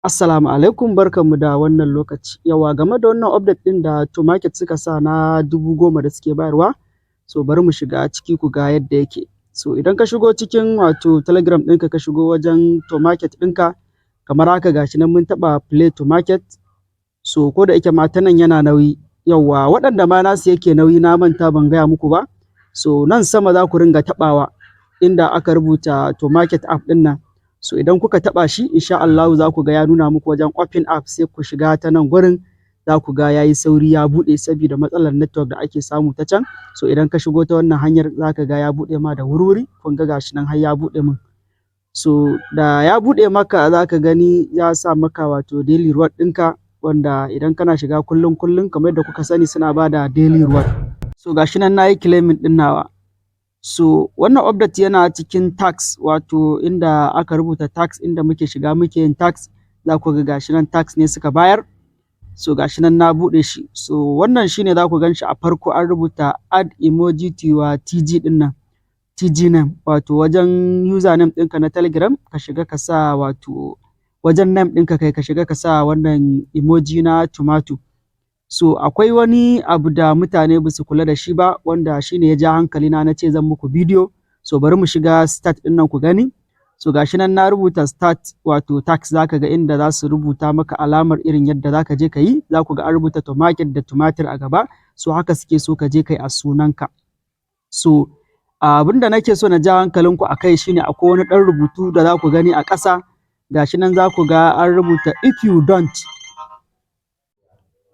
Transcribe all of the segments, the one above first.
Assalamu alaikum, barkanmu da wannan lokaci. Yawwa game da wannan update ɗin da Tomarket suka sa na 10,000 da suke bayarwa, so bari mu shiga ciki ku ga yadda yake. So idan ka shigo cikin wato Telegram ɗinka ka shigo wajen Tomarket ɗinka, kamar haka ga shi nan mun taɓa Play Tomarket, so ko da yake ma ta nan yana nauyi. Yawwa waɗanda ma nasu yake nauyi na manta ban gaya muku ba, so nan sama za ku ringa taɓawa inda aka rubuta Tomarket app ɗin nan. So idan kuka taɓa shi insha Allahu za ku ga ya nuna muku wajen open app, sai ku shiga ta nan gurin za ku ga ya yi sauri ya buɗe saboda matsalar network da ake samu ta can. So idan ka shigo ta wannan hanyar za ka ga ya buɗe ma da wuri-wuri, kun ga gashi nan har ya buɗe min. So da ya buɗe maka za ka gani ya sa maka wato daily reward ɗinka, wanda idan kana shiga kullum kamar yadda kuka sani suna ba da daily reward. So gashi nan na yi claiming ɗin nawa. So wannan update yana cikin tax, wato inda aka rubuta tax, inda muke shiga muke yin tax, za ku ga gashi nan tax ne suka bayar. So gashi nan na buɗe shi. So wannan shine za ku gan shi a farko an rubuta add emoji to your TG ɗin nan, TG name, wato wajen username ɗinka na Telegram ka shiga ka sa wato wajen name ɗinka kai ka shiga ka sa wannan emoji na tomato. So akwai wani abu da mutane ba su kula da shi ba, wanda shi ne ya ja hankalina na ce zan muku bidiyo. So bari mu shiga start ɗin nan ku gani. So gashi nan na rubuta start wato tax, za ka ga inda za su rubuta maka alamar irin yadda za ka je ka yi. Za ku ga an rubuta Tomarket da tumatir a gaba, so haka suke so ka je ka yi a sunanka. So abin da nake so na ja hankalinku a kai shine akwai wani ɗan rubutu da za ku gani a ƙasa. Gashi nan za ku ga an rubuta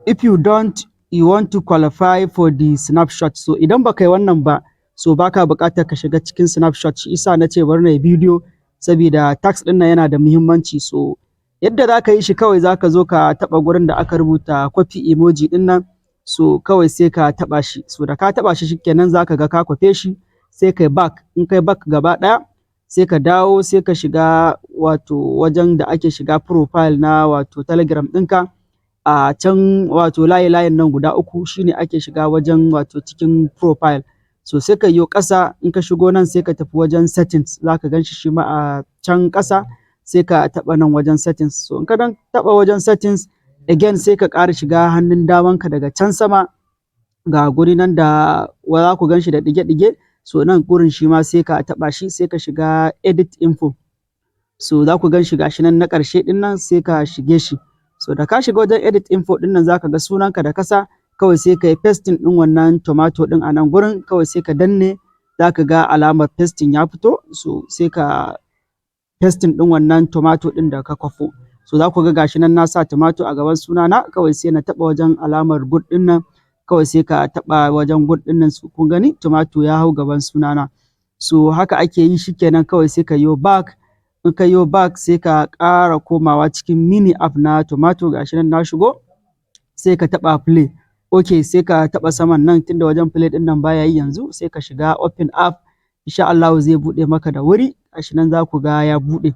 if you don't you want to qualify for the snapshot. So idan baka yi wannan ba, so baka buƙatar ka shiga cikin snapshot. Shi isa na ce bari na yi bidiyo saboda tax ɗin nan yana da muhimmanci. So yadda za ka yi shi, kawai za ka zo ka taɓa gurin da aka rubuta copy emoji ɗin nan, so kawai sai ka taɓa shi. So da ka taɓa shi shikenan za ka ga ka kwafe shi, sai kai back. In kai back gaba ɗaya, sai ka dawo sai ka shiga wato wajen da ake shiga profile na wato Telegram ɗinka. A can wato layin nan guda uku shine ake shiga wajen wato cikin profile. So sai ka yo ƙasa, in ka shigo nan sai ka tafi wajen settings, za ka gan shi ma a can ƙasa, sai ka taɓa nan wajen settings. So in ka dan taɓa wajen settings again, sai ka ƙara shiga hannun damanka daga can sama, ga guri nan da za ku gan shi da ɗige-ɗige. So nan gurin shi ma sai ka taɓa shi, sai ka shiga edit info. So za ku gan shi gashi nan na ƙarshe ɗin nan, sai ka shige shi. So da ka shiga wajen edit info ɗin nan za ka ga sunanka da kasa, kawai sai ka yi pasting ɗin wannan tomato ɗin a nan gurin, kawai sai ka danne, za ka ga alamar pasting ya fito. So sai ka pasting ɗin wannan tomato ɗin da ka kwafo. So za ku ga gashi nan na sa tomato a gaban sunana, kawai sai na taɓa wajen alamar good ɗin nan, kawai sai ka taɓa wajen good ɗin nan. So kun gani tomato ya hau gaban sunana. So haka ake yi, shikenan kawai sai ka yo back. In ka yo back sai ka ƙara komawa cikin mini app na tomato, gashi nan na shigo, sai ka taɓa play. Okay, sai ka taɓa saman nan tunda wajen play ɗin nan baya yi yanzu, sai ka shiga open app. Insha Allahu zai buɗe maka da wuri. Gashi nan za ku ga ya buɗe.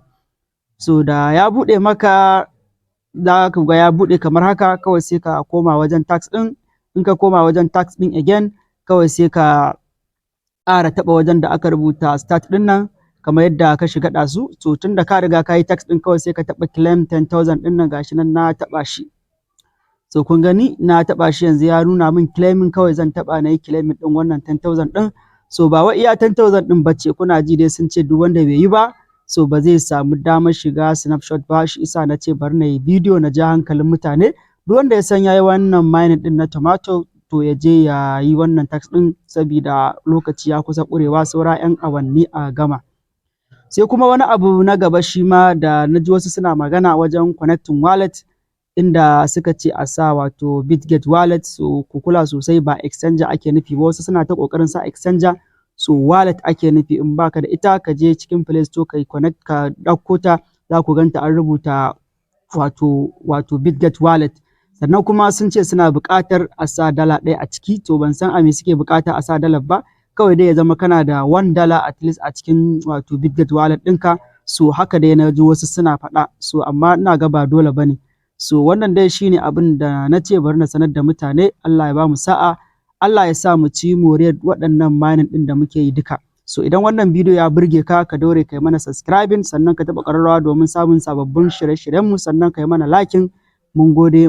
So da ya buɗe maka, za ku ga ya buɗe kamar haka, kawai sai ka koma wajen tax ɗin. In ka koma wajen tax ɗin again, kawai sai ka ƙara taɓa wajen da aka rubuta start ɗin nan, kamar yadda ka shiga ɗazu. To tun da ka riga ka yi tax ɗin, kawai sai ka taɓa claim 10,000 ɗin nan, gashi nan na taɓa shi. So kun gani na taɓa shi yanzu ya nuna min claiming, kawai zan taɓa na yi claiming ɗin wannan 10,000 ɗin. So ba wai iya 10,000 ɗin bace, kuna ji dai sun ce duk wanda bai yi ba, so ba zai samu damar shiga snapshot ba. Shi isa na ce bari na yi bidiyo na ja hankalin mutane. Duk wanda ya san ya yi wannan mining ɗin na tomato, to ya je ya yi wannan tax ɗin, saboda lokaci ya kusa ƙurewa, saura 'yan awanni a gama. Sai kuma wani abu na gaba shi ma da na ji wasu suna magana wajen connecting wallet, inda suka ce a sa wato Bitget wallet. So ku kula sosai, ba exchanger ake nufi ba. Wasu suna ta ƙoƙarin sa exchanger, so wallet ake nufi. In baka da ita, ka je cikin Play Store ka connect, ka ɗauko ta, za ku ganta an rubuta wato Bitget wallet. Sannan kuma sun ce suna buƙatar a sa dala ɗaya a ciki. To ban san a me suke buƙata a sa dalar ba, kawai dai ya zama kana da $1 at least a cikin wato Bitget wallet ɗinka. So haka dai na ji wasu suna faɗa, so amma ina ga ba dole ba ne. So wannan dai shine abin da na ce bari na sanar da mutane. Allah ya ba mu sa'a, Allah ya sa mu ci moriyar waɗannan mining ɗin da muke yi duka. So idan wannan bidiyo ya burge ka, ka daure kai mana subscribing sannan ka taɓa ƙararrawa domin samun sababbin shirye-shiryenmu sannan kai mana liking. Mun gode.